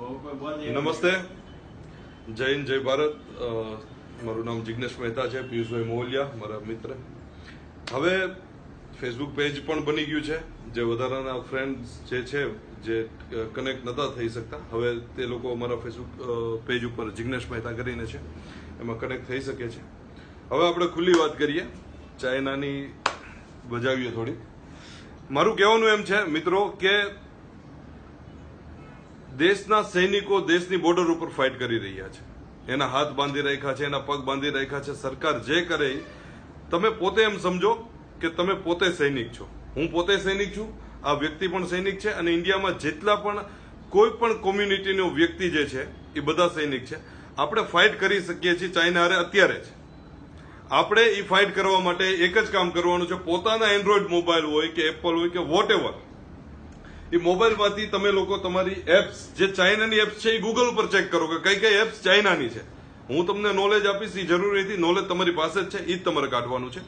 નમસ્તે, જય હિન્દ, જય ભારત. મારું નામ જિગ્નેશ મહેતા છે, પિયુષભાઈ મોહલિયા મારા મિત્ર. હવે ફેસબુક પેજ પણ બની ગયું છે. જે વધારાના ફ્રેન્ડ્સ જે છે જે કનેક્ટ નતા થઈ શકતા, હવે તે લોકો અમારા ફેસબુક પેજ ઉપર જિગ્નેશ મહેતા કરીને છે, એમાં કનેક્ટ થઈ શકે છે. હવે આપણે ખુલ્લી વાત કરીએ, ચાઇનાની બજાવીએ થોડી. મારું કહેવાનું એમ છે મિત્રો કે દેશના સૈનિકો દેશની બોર્ડર ઉપર ફાઇટ કરી રહ્યા છે. એના હાથ બાંધી રાખ્યા છે, એના પગ બાંધી રાખ્યા છે. સરકાર જે કરે તમે પોતે એમ સમજો કે તમે પોતે સૈનિક છો. હું પોતે સૈનિક છું, આ વ્યક્તિ પણ સૈનિક છે, અને ઇન્ડિયામાં જેટલા પણ કોઈ પણ કોમ્યુનિટીનો વ્યક્તિ જે છે એ બધા સૈનિક છે. આપણે ફાઇટ કરી શકીએ છીએ ચાઇના હારે અત્યારે જ. આપણે એ ફાઇટ કરવા માટે એક જ કામ કરવાનું છે. પોતાના એન્ડ્રોઈડ મોબાઈલ હોય કે એપલ હોય કે વોટ એવર, એ મોબાઈલમાંથી તમે લોકો તમારી એપ્સ જે ચાઇનાની એપ્સ છે એ ગૂગલ ઉપર ચેક કરો કે કઈ કઈ એપ્સ ચાઇનાની છે. હું તમને નોલેજ આપીશ, એ જરૂરી નથી. નોલેજ તમારી પાસે જ છે, એ જ તમારે કાઢવાનું છે.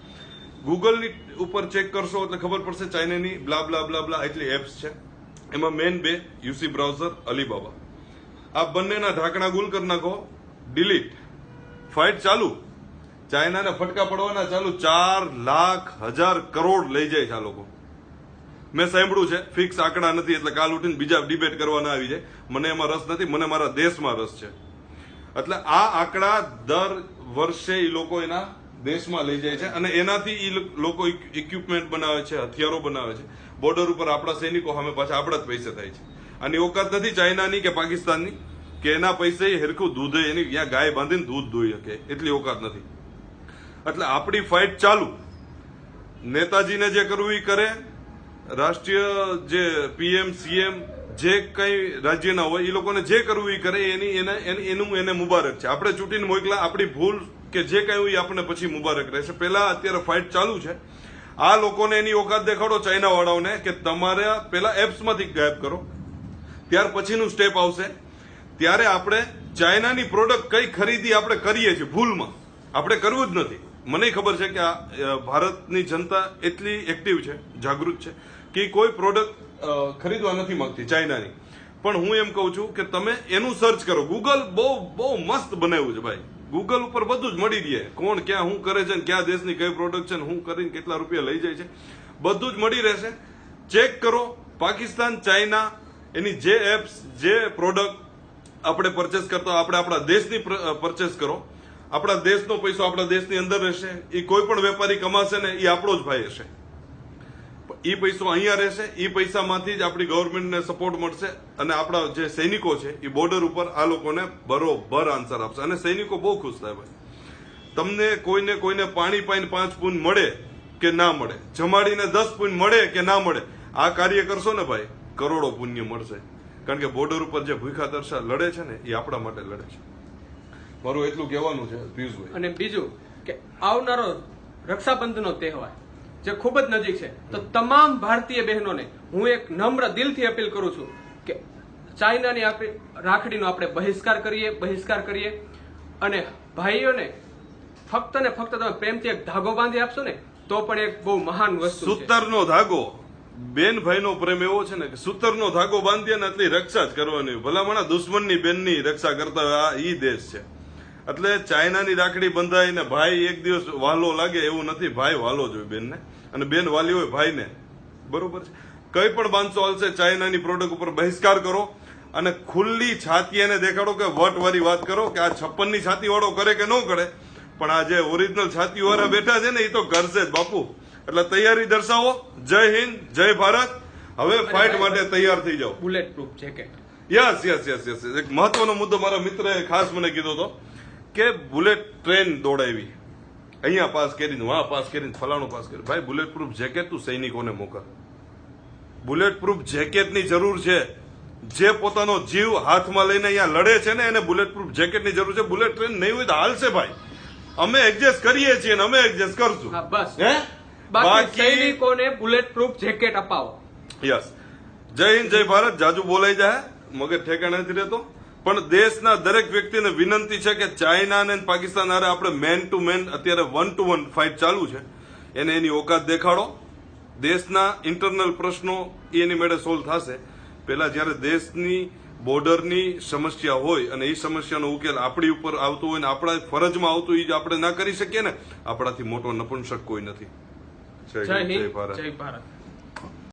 ગૂગલની ઉપર ચેક કરશો એટલે ખબર પડશે ચાઇનાની બ્લા બ્લા બ્લા બ્લા એટલી એપ્સ છે. એમાં મેન બે યુસી બ્રાઉઝર, અલીબાબા. આ બંનેના ઢાંકણા ગુલ કરી નાખો, ડિલીટ. ફાઇટ ચાલુ. ચાઇનાને ફટકા પડવાના ચાલુ. 4,00,000 કરોડ લઈ જાય છે આ લોકો. મેં સાંભળ્યું છે, ફિક્સ આંકડા નથી એટલે કાલ ઉઠીને બીજા ડિબેટ કરવા ના આવી જાય. મને એમાં રસ નથી, મને મારા દેશમાં રસ છે. એટલે આ આંકડા દર વર્ષે એ લોકો એના દેશમાં લઈ જાય છે, અને એનાથી એ લોકો ઇક્વિપમેન્ટ બનાવે છે, હથિયારો બનાવે છે. બોર્ડર ઉપર આપણા સૈનિકો સામે પાછા આપણા જ પૈસે થાય છે. આની ઓકાત નથી ચાઇનાની કે પાકિસ્તાનની કે એના પૈસે હેરખું દૂધ એની ત્યાં ગાય બાંધીને દૂધ દોઈ શકે, એટલી ઓકાત નથી. એટલે આપણી ફાઇટ ચાલુ. નેતાજીને જે કરવું એ કરે. રાષ્ટ્રીય જે પીએમ સીએમ જે કઈ રાજ્યના હોય એ લોકોને જે કરવું એ કરે, એનું એને મુબારક છે. આપણે ચૂંટીને મોકલા, આપણી ભૂલ કે જે કઈ હોય આપણને પછી મુબારક રહેશે. પહેલા અત્યારે ફાઇટ ચાલુ છે. આ લોકોને એની ઓકાત દેખાડો ચાઇના વાળાઓને કે તમારે પેલા એપ્સમાંથી ગાયબ કરો, ત્યાર પછીનું સ્ટેપ આવશે. ત્યારે આપણે ચાઇનાની પ્રોડક્ટ કઈ ખરીદી આપણે કરીએ છીએ ભૂલમાં, આપણે કરવું જ નથી. મને ખબર છે કે આ ભારતની જનતા એટલી એક્ટિવ છે, જાગૃત છે કે કોઈ પ્રોડક્ટ ખરીદવા નથી માંગતી ચાઇનાની. પણ હું એમ કહું છું કે તમે એનું સર્ચ કરો. ગૂગલ બહુ મસ્ત બનાવ્યું છે ભાઈ. ગૂગલ ઉપર બધું જ મળી રહે, કોણ ક્યાં શું કરે છે, કયા દેશની કઈ પ્રોડક્ટ છે, શું કરીને કેટલા રૂપિયા લઈ જાય છે, બધું જ મળી રહેશે. ચેક કરો. પાકિસ્તાન, ચાઇના, એની જે એપ્સ, જે પ્રોડક્ટ આપણે પરચેસ કરતા આપણે આપણા દેશની પરચેસ કરો. આપણા દેશનો પૈસો આપણા દેશની અંદર રહેશે. એ કોઈ પણ વેપારી કમાશે ને એ આપણો જ ભાઈ હશે. એ પૈસો અહીંયા રહેશે. એ પૈસામાંથી જ આપણી ગવર્મેન્ટને સપોર્ટ મળશે, અને આપણા જે સૈનિકો છે એ બોર્ડર ઉપર આ લોકોને બરોબર આન્સર આપશે, અને સૈનિકો બહુ ખુશ થાય ભાઈ. તમને કોઈને પાણી પાઈને 5 પૂન મળે કે ના મળે, જમાડીને 10 પૂન મળે કે ના મળે, આ કાર્ય કરશો ને ભાઈ, કરોડો પુણ્ય મળશે. કારણ કે બોર્ડર ઉપર જે ભૂખા તરસા લડે છે ને એ આપણા માટે લડે છે. મારું એટલું કહેવાનું છે પિયુષભાઈ. અને બીજું કે આવનારો રક્ષાબંધનનો તહેવાર જે ખૂબ જ નજીક છે, તો તમામ ભારતીય બહેનોને હું એક નમ્ર દિલથી અપીલ કરું છું કે ચાઇનાની રાખડીનો આપણે બહિષ્કાર કરીએ. અને ભાઈઓને ફક્ત ને ફક્ત તમે પ્રેમથી એક ધાગો બાંધી આપશો ને તો પણ એક બહુ મહાન વસ્તુ છે. સૂતરનો ધાગો, બેન ભાઈનો પ્રેમ એવો છે ને કે સૂતરનો ધાગો બાંધીએ ને એટલી રક્ષા જ કરવાની. ભલામણા દુશ્મનની બેનની રક્ષા કરતા હોય આ ઈ દેશ છે. એટલે ચાઇનાની રાખડી બંધાય ને ભાઈ એક દિવસ વાલો લાગે એવું નથી. ભાઈ વાલો જ હોય બેનને, અને બેન વાલી હોય ભાઈને. બરોબર છે. કઈ પણ બાંધશો હાલશે. ચાઇનાની પ્રોડક્ટ ઉપર બહિષ્કાર કરો, અને ખુલ્લી છાતી એને દેખાડો કે વટવાળી વાત કરો કે આ 56ની છાતી વાળો કરે કે ન કરે, પણ આ જે ઓરિજિનલ છાતી વાળા બેઠા છે ને એ તો કરશે જ બાપુ. એટલે તૈયારી દર્શાવો. જય હિન્દ, જય ભારત. હવે ફાઇટ માટે તૈયાર થઈ જાઓ. Bullet proof jacket. યસ. એક મહત્વનો મુદ્દો મારા મિત્રએ ખાસ મને કીધો હતો કે બુલેટ ટ્રેન દોડાવી, અહીંયા પાસ કરીને, વહાં પાસ કરીને, ફલાણું પાસ કર્યું. ભાઈ બુલેટ પ્રૂફ જેકેટ તું સૈનિકોને મોકલ. બુલેટ પ્રૂફ જેકેટની જરૂર છે. જે પોતાનો જીવ હાથમાં લઈને અહીંયા લડે છે ને એને બુલેટ પ્રૂફ જેકેટની જરૂર છે. બુલેટ ટ્રેન નહીં હોય તો હાલશે ભાઈ. અમે એડજસ્ટ કરીએ છીએ અને અમે એડજસ્ટ કરશું. બસ બાકી સૈનિકોને બુલેટ પ્રૂફ જેકેટ અપાવો. યસ. જય હિન્દ, જય ભારત. જાજુ બોલાઈ જાય, મગજ ઠેકાણે નથી રહેતો. પણ દેશના દરેક વ્યક્તિને વિનંતી છે કે ચાઇના અને પાકિસ્તાન હારે આપણે મેન ટુ મેન અત્યારે 1-to-1 ફાઇટ ચાલુ છે. એને એની ઓકાત દેખાડો. દેશના ઇન્ટરનલ પ્રશ્નો એની મેળે સોલ્વ થશે. પહેલા જયારે દેશની બોર્ડરની સમસ્યા હોય અને એ સમસ્યાનો ઉકેલ આપણી ઉપર આવતો હોય ને આપણા ફરજમાં આવતું એ જ આપણે ના કરી શકીએ ને, આપણાથી મોટો નપુંસક કોઈ નથી. જય હિન્દ, જય ભારત.